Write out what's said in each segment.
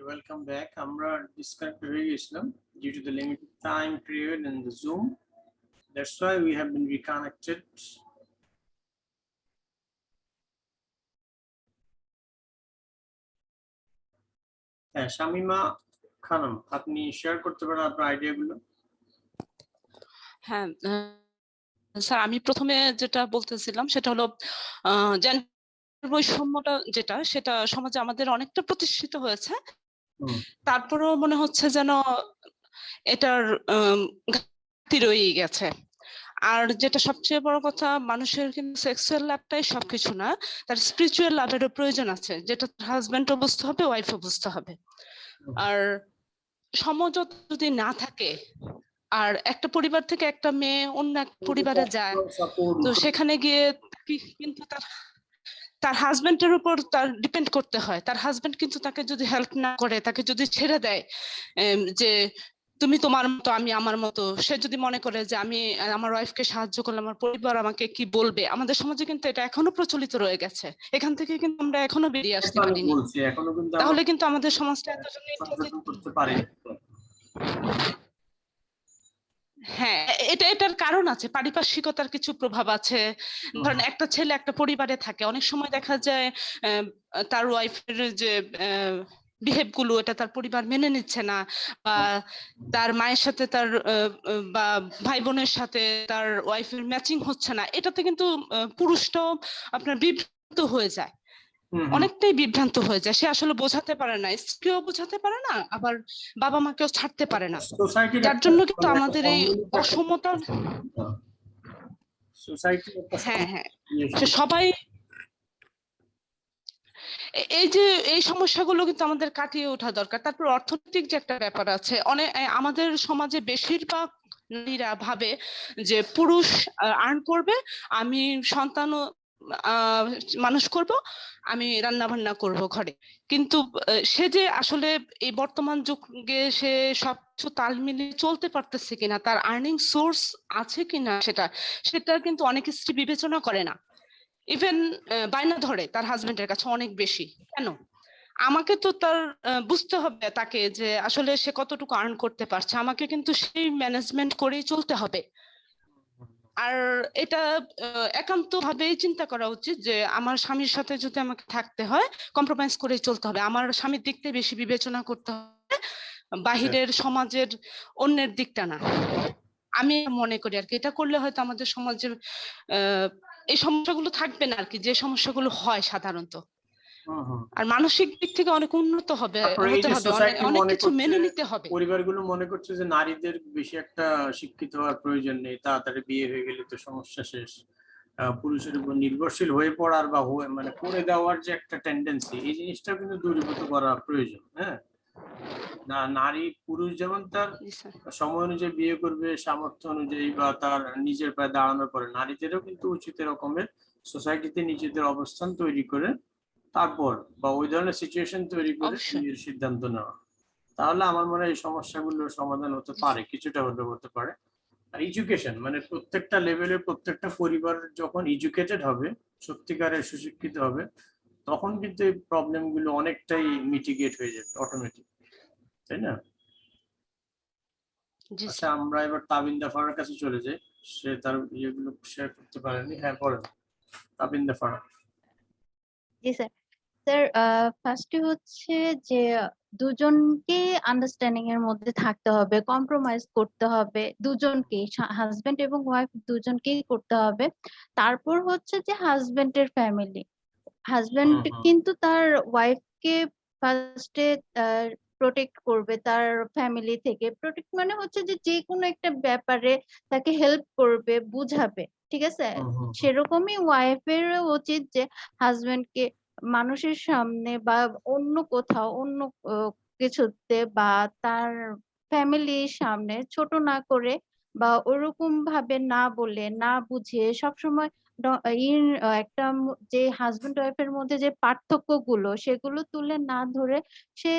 welcome back. আমরা disconnect হয়ে গেছিলাম due to the limited time period in the Zoom. That's why we have been reconnected. হ্যাঁ, শামিমা খানম, আপনি share করতে পারেন আপনার আইডিয়াগুলো। হ্যাঁ স্যার, আমি প্রথমে যেটা বলতেছিলাম সেটা হলো জেন্ডার বৈষম্যটা যেটা সেটা সমাজে আমাদের অনেকটা প্রতিষ্ঠিত হয়েছে, তারপরেও মনে হচ্ছে যেন এটার ঘাটতি রয়েই গেছে। আর যেটা সবচেয়ে বড় কথা, মানুষের কিন্তু সেক্সুয়াল লাভটাই সবকিছু না, তার স্পিরিচুয়াল লাভেরও প্রয়োজন আছে, যেটা হাজবেন্ডও বুঝতে হবে, ওয়াইফও বুঝতে হবে। আর সমঝোতা যদি না থাকে, আর একটা পরিবার থেকে একটা মেয়ে অন্য এক পরিবারে যায়, তো সেখানে গিয়ে কিন্তু তার হাজবেন্ডের উপর তার ডিপেন্ড করতে হয়। তার হাজবেন্ড কিন্তু তাকে যদি হেল্প না করে, তাকে যদি ছেড়ে দেয় যে তুমি তোমার মতো আমি আমার মতো, সে যদি মনে করে যে আমি আমার ওয়াইফকে সাহায্য করলে আমার পরিবার আমাকে কি বলবে, আমাদের সমাজে কিন্তু এটা এখনো প্রচলিত রয়ে গেছে। এখান থেকে কিন্তু আমরা এখনো বেরিয়ে আসতে পারিনি, তাহলে কিন্তু আমাদের সমাজটা এতজনই করতে পারে। হ্যাঁ, এটার কারণ আছে, পারিপার্শ্বিকতার কিছু প্রভাব আছে। ধরেন একটা ছেলে একটা পরিবারে থাকে, অনেক সময় দেখা যায় তার ওয়াইফের যে বিহেভ গুলো এটা তার পরিবার মেনে নিচ্ছে না, বা তার মায়ের সাথে তার বা ভাই বোনের সাথে তার ওয়াইফের ম্যাচিং হচ্ছে না, এটাতে কিন্তু পুরুষটাও আপনার বিভ্রান্ত হয়ে যায়, অনেকটাই বিভ্রান্ত হয়ে যায়। সে আসলে বোঝাতে পারে না, স্ত্রীও বোঝাতে পারে না, আবার বাবা মাকেও ছাড়তে পারে না, যার জন্য কিন্তু আমাদের এই অসমতা। হ্যাঁ হ্যাঁ, সবাই এই যে এই সমস্যাগুলো কিন্তু আমাদের কাটিয়ে ওঠা দরকার। তারপর অর্থনৈতিক যে একটা ব্যাপার আছে, অনেক আমাদের সমাজে বেশিরভাগ নারীরা ভাবে যে পুরুষ আর্ন করবে, আমি সন্তান মানুষ করব, আমি রান্না বান্না করব ঘরে, কিন্তু সে যে আসলে এই বর্তমান যুগে সে সবকিছু তাল মিলিয়ে চলতে পারতেছে কিনা, তার আর্নিং সোর্স আছে কিনা, সেটা কিন্তু অনেক স্ত্রী বিবেচনা করে না। ইভেন বায়না ধরে তার হাজবেন্ডের কাছে অনেক বেশি। কেন? আমাকে তো তার বুঝতে হবে তাকে যে আসলে সে কতটুকু আর্ন করতে পারছে, আমাকে কিন্তু সেই ম্যানেজমেন্ট করেই চলতে হবে। আর এটা একান্ত ভাবেই চিন্তা করা উচিত যে আমার স্বামীর সাথে যদি আমাকে থাকতে হয়, কম্প্রোমাইজ করেই চলতে হবে, আমার স্বামীর দিকটা বেশি বিবেচনা করতে হবে, বাহিরের সমাজের অন্যের দিকটা না। আমি মনে করি আর কি, এটা করলে হয়তো আমাদের সমাজে এই সমস্যাগুলো থাকবে না আর কি, যে সমস্যাগুলো হয় সাধারণত। আর মানসিক দিক থেকে অনেক উন্নত হতে হবে, অনেক কিছু মেনে নিতে হবে। পরিবারগুলো মনে করছে যে নারীদের বেশি একটা শিক্ষিত হওয়ার প্রয়োজন নেই, তাড়াতাড়ি বিয়ে হয়ে গেলে তো সমস্যা শেষ, পুরুষের উপর নির্ভরশীল হয়ে পড়ার বা মানে করে দেওয়ার যে একটা টেন্ডেন্সি, এই জিনিসটা কিন্তু দূরীভূত করা প্রয়োজন। হ্যাঁ, না, নারী পুরুষ যেমন তার সময় অনুযায়ী বিয়ে করবে, সামর্থ্য অনুযায়ী বা তার নিজের পায়ে দাঁড়ানোর পরে, নারীদেরও কিন্তু উচিত রকমের সোসাইটিতে নিজেদের অবস্থান তৈরি করে তারপর বা ওই ধরনের সিচুয়েশন তৈরি করে বিয়ের সিদ্ধান্ত নেওয়া। তাহলে আমার মনে হয় এই সমস্যাগুলোর সমাধান হতে পারে, কিছুটা হলেও হতে পারে। আর এডুকেশন, মানে প্রত্যেকটা লেভেলে প্রত্যেকটা পরিবার যখন এডুকেটেড হবে, সত্যিকারের সুশিক্ষিত হবে, তখন কিন্তু এই প্রবলেম গুলো অনেকটাই মিটিগেট হয়ে যাবে অটোমেটিক, তাই না? আচ্ছা, আমরা এবার তাবিন্দা ফারার কাছে চলে যাই, সে তার ইয়েগুলো শেয়ার করতে পারেনি। হ্যাঁ, বলেন তাবিন্দা ফারা। জি স্যার। স্যার, ফার্স্টে হচ্ছে যে দুজনকে আন্ডারস্ট্যান্ডিং এর মধ্যে থাকতে হবে, কম্প্রোমাইজ করতে হবে, দুজনকেই, হাজবেন্ড এবং ওয়াইফ দুজনকেই করতে হবে। তারপর হচ্ছে যে হাজবেন্ডের ফ্যামিলি, হাজবেন্ড কিন্তু তার ওয়াইফকে ফার্স্টে প্রোটেক্ট করবে তার ফ্যামিলি থেকে। প্রোটেক্ট মানে হচ্ছে যে যে কোনো একটা ব্যাপারে তাকে হেল্প করবে, বুঝাবে, ঠিক আছে? সেরকমই ওয়াইফের উচিত যে হাজবেন্ডকে মানুষের সামনে বা অন্য কোথাও অন্য কিছুতে বা তার ফ্যামিলির সামনে ছোট না করে বা ওরকম ভাবে না বলে, না বুঝিয়ে, সবসময় একটা যে হাজবেন্ড ওয়াইফের মধ্যে যে পার্থক্যগুলো সেগুলো তুলে না ধরে সে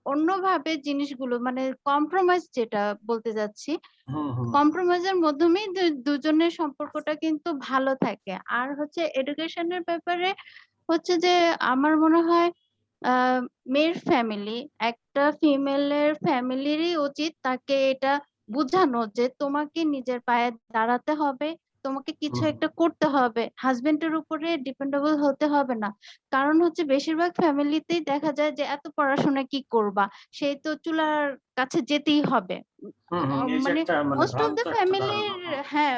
অন্যভাবে জিনিসগুলো, মানে কম্প্রোমাইজ যেটা বলতে যাচ্ছি, কম্প্রোমাইজের মাধ্যমেই দুজনের সম্পর্কটা কিন্তু ভালো থাকে। আর হচ্ছে এডুকেশনের ব্যাপারে হচ্ছে যে আমার মনে হয় মেয়ের ফ্যামিলি, একটা ফিমেলের ফ্যামিলিরই উচিত তাকে এটা বুঝানো যে তোমাকে নিজের পায়ে দাঁড়াতে হবে, তোমাকে কিছু একটা করতে হবে, হাজবেন্ডের উপরে ডিপেন্ডেবল হতে হবে না। কারণ হচ্ছে বেশিরভাগ ফ্যামিলিতেই দেখা যায় যে এত পড়াশোনা কি করবা, সেই তো চুলার কাছে যেতেই হবে। এই যে মানে একটা মানে মোস্ট অফ ভ্রান্ত দ্য একটা ফ্যামিলির, ধারণা। হ্যাঁ,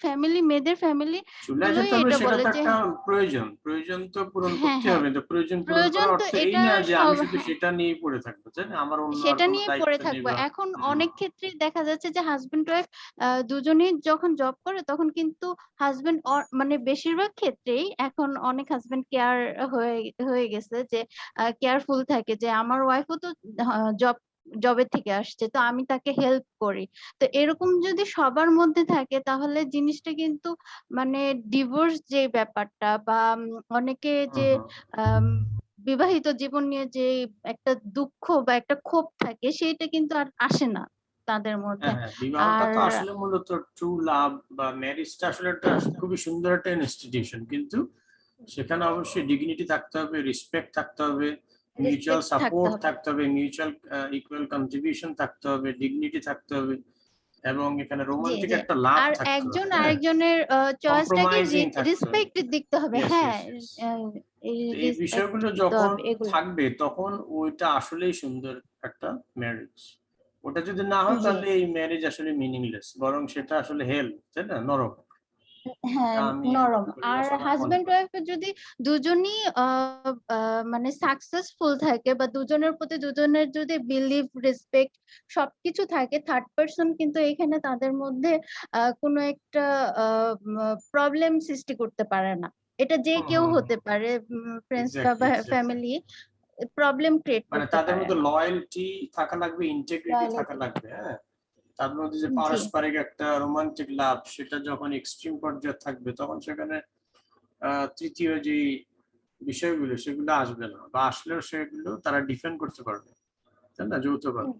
ফ্যামিলি, মেয়েদের ফ্যামিলি চুলায় গুলোই যেতে হবে এটা সেটা বলে তো যে একটা প্রয়োজন, প্রয়োজন তো পূরণ হ্যাঁ করতে হ্যাঁ হবে। তো প্রয়োজন পূরণ প্রয়োজন, করার তো অর্থ এই এটা না যে আমি সব, শুধু হ্যাঁ, সেটা নিয়েই পড়ে থাকবো, তাই না? আমার অন্য আর সেটা কোনো নিয়ে দায়িত্ব পড়ে নেই থাকবো। বা এখন অনেক ক্ষেত্রেই দেখা যাচ্ছে যে হাজবেন্ড ওয়াইফ দুজনেই যখন জব করে তখন কিন্তু হাজবেন্ড, মানে বেশিরভাগ ক্ষেত্রেই এখন অনেক হাজবেন্ড কেয়ার হয়ে হয়ে গেছে, যে কেয়ারফুল থাকে যে আমার ওয়াইফও তো জবের থেকে আসছে, তো আমি তাকে হেল্প করি। তো এরকম যদি সবার মধ্যে থাকে তাহলে জিনিসটা কিন্তু মানে ডিভোর্স যে ব্যাপারটা বা অনেকে যে আম, বিবাহিত জীবন নিয়ে যে একটা দুঃখ বা একটা ক্ষোভ থাকে সেইটা কিন্তু আর আসে না তাদের মধ্যে। হ্যাঁ, হ্যাঁ, বিবাহটা আর তো আসলে মূলত ট্রু লাভ বা ম্যারেজটা আসলে একটা খুবই সুন্দর একটা ইনস্টিটিউশন, কিন্তু সেখানে অবশ্যই ডিগনিটি থাকতে হবে, রেসপেক্ট থাকতে হবে, মিউচুয়াল রেসপেক্ট থাকতে সাপোর্ট হবে। থাকতে হবে, মিউচুয়াল ইকুয়াল কন্ট্রিবিউশন থাকতে হবে, ডিগনিটি থাকতে হবে, এবং এখানে জি রোমান্টিক জি। একটা লাভ আর থাকতে একজন হবে। হ্যাঁ, আরেকজনের চয়েসটাকে কম্প্রোমাইজিং থাকতে হবে। রেসপেক্ট দিতে হবে, ইয়েস, হ্যাঁ, ইয়েস, ইয়েস। এই রেসপেক্ট বিষয়গুলো দিতে যখন হবে এগুলো। থাকবে তখন ওইটা আসলেই সুন্দর একটা ম্যারেজ। ওটা যদি না হয় জি, তাহলে এই ম্যারেজ আসলে মিনিংলেস, বরং সেটা আসলে হেল, তাই না, নরক। হ্যাঁ, এটা আমি নরম। আর পরিভাষা মনে হাজবেন্ড করি। ওয়াইফ যদি দুজনই মানে সাকসেসফুল থাকে বা দুজনের প্রতি দুজনের যদি বিলিভ, রেসপেক্ট সবকিছু থাকে, থার্ড পার্সন কিন্তু এখানে তাদের মধ্যে কোনো একটা প্রবলেম সৃষ্টি করতে পারে না। এটা যে হুম, কেউ হুম, হতে পারে, ফ্রেন্ডস বা exactly, exactly. Family, problem create মানে করতে তাদের পারে মধ্যে না। লয়্যালটি থাকা লাগবে, ইন্টিগ্রিটি থাকা লয়ালিটি, লাগবে। হ্যাঁ, তার মধ্যে যে জি পারস্পরিক একটা রোমান্টিক লাভ, সেটা যখন এক্সট্রিম পর্যায়ে থাকবে তখন সেখানে তৃতীয় যে বিষয়গুলো সেগুলো আসবে না, বা আসলেও সেগুলো তারা ডিফেন্ড করতে পারবে, তাই না, যৌথভাবে।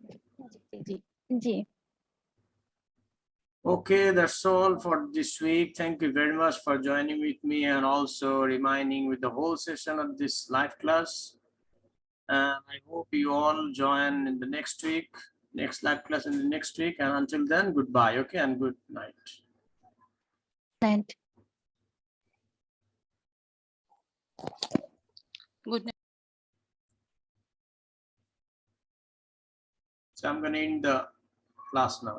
জি জি জি। Okay, that's all for this week. Thank you very much for joining with me and also reminding with the whole session of this live class. I hope you all join in the next week, next live class in the next week. And until then, goodbye. Okay, and good night. Right. Good So I'm going to end the class now.